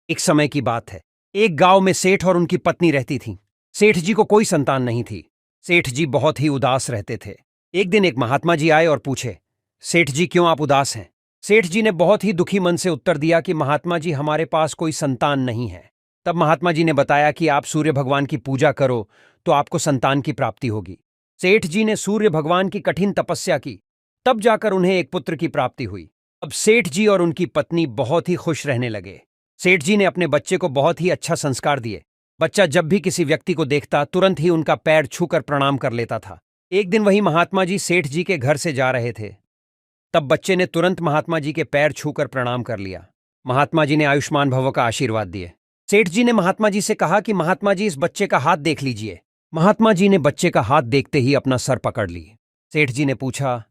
एक समय की बात है। एक गांव में सेठ और उनकी पत्नी रहती थीं। सेठ जी को कोई संतान नहीं थी। सेठ जी बहुत ही उदास रहते थे। एक दिन एक महात्मा जी आए और पूछे, सेठ जी क्यों आप उदास हैं? सेठ जी ने बहुत ही दुखी मन से उत्तर दिया कि महात्मा जी हमारे पास कोई संतान नहीं है। तब महात्मा जी ने बताया कि आप सूर्य भगवान की पूजा करो तो आपको संतान की प्राप्ति होगी। सेठ जी ने सूर्य भगवान की कठिन तपस्या की, तब जाकर उन्हें एक पुत्र की प्राप्ति हुई। अब सेठ जी और उनकी पत्नी बहुत ही खुश रहने लगे। सेठ जी ने अपने बच्चे को बहुत ही अच्छा संस्कार दिए। बच्चा जब भी किसी व्यक्ति को देखता तुरंत ही उनका पैर छूकर प्रणाम कर लेता था। एक दिन वही महात्मा जी सेठ जी के घर से जा रहे थे। तब बच्चे ने तुरंत महात्मा जी के पैर छूकर प्रणाम कर लिया। महात्मा जी ने आयुष्मान भव का आशीर्वाद दिए। सेठ जी ने महात्मा जी से कहा कि महात्मा जी इस बच्चे का हाथ देख लीजिए। महात्मा जी ने बच्चे का हाथ देखते ही अपना सर पकड़ ली। सेठ जी ने पूछा,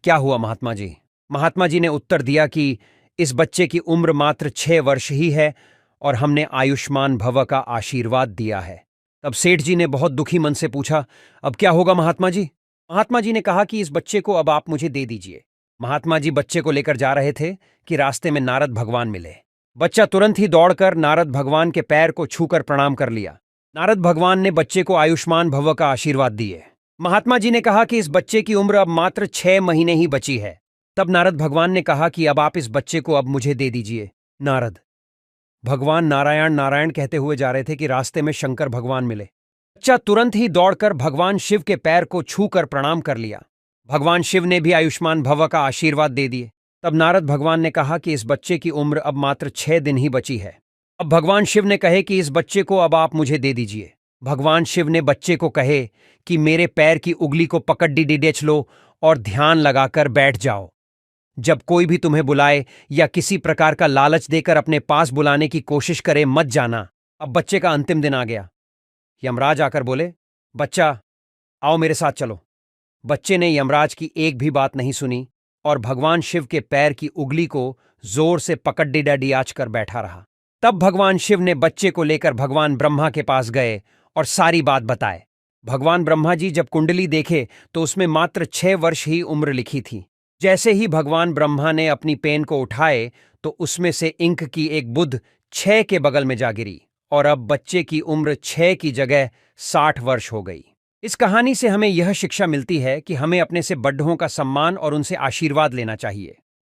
क्या हुआ महात्मा जी? महात्मा जी ने उत्तर दिया कि इस बच्चे की उम्र मात्र 6 वर्ष ही है और हमने आयुष्मान भव का आशीर्वाद दिया है। तब सेठ जी ने बहुत दुखी मन से पूछा, अब क्या होगा महात्मा जी? महात्मा जी ने कहा कि इस बच्चे को अब आप मुझे दे दीजिए। महात्मा जी बच्चे को लेकर जा रहे थे कि रास्ते में नारद भगवान मिले। बच्चा तुरंत ही दौड़कर नारद भगवान के पैर को छूकर प्रणाम कर लिया। नारद भगवान ने बच्चे को आयुष्मान भव का आशीर्वाद दिए। महात्मा जी ने कहा कि इस बच्चे की उम्र अब मात्र 6 महीने ही बची है। तब नारद भगवान ने कहा कि अब आप इस बच्चे को अब मुझे दे दीजिए। नारद भगवान नारायण नारायण कहते हुए जा रहे थे कि रास्ते में शंकर भगवान मिले। बच्चा तुरंत ही दौड़कर भगवान शिव के पैर को छूकर प्रणाम कर लिया। भगवान शिव ने भी आयुष्मान भव का आशीर्वाद दे दिए। तब नारद भगवान ने कहा कि इस बच्चे की उम्र अब मात्र 6 दिन ही बची है। अब भगवान शिव ने कहे कि इस बच्चे को अब आप मुझे दे दीजिए। भगवान शिव ने बच्चे को कहे कि मेरे पैर की उंगली को पकड़ डिडेच लो और ध्यान लगाकर बैठ जाओ। जब कोई भी तुम्हें बुलाए या किसी प्रकार का लालच देकर अपने पास बुलाने की कोशिश करे मत जाना। अब बच्चे का अंतिम दिन आ गया। यमराज आकर बोले, बच्चा आओ मेरे साथ चलो। बच्चे ने यमराज की एक भी बात नहीं सुनी और भगवान शिव के पैर की उंगली को जोर से पकड़ डिडाडियाच कर बैठा रहा। तब भगवान शिव ने बच्चे को लेकर भगवान ब्रह्मा के पास गए और सारी बात बताए। भगवान ब्रह्मा जी जब कुंडली देखे तो उसमें मात्र 6 वर्ष ही उम्र लिखी थी। जैसे ही भगवान ब्रह्मा ने अपनी पेन को उठाए तो उसमें से इंक की एक बुंद 6 के बगल में जा गिरी और अब बच्चे की उम्र 6 की जगह 60 वर्ष हो गई। इस कहानी से हमें यह शिक्षा मिलती है कि हमें अपने से बड़ों का सम्मान और उनसे आशीर्वाद लेना चाहिए।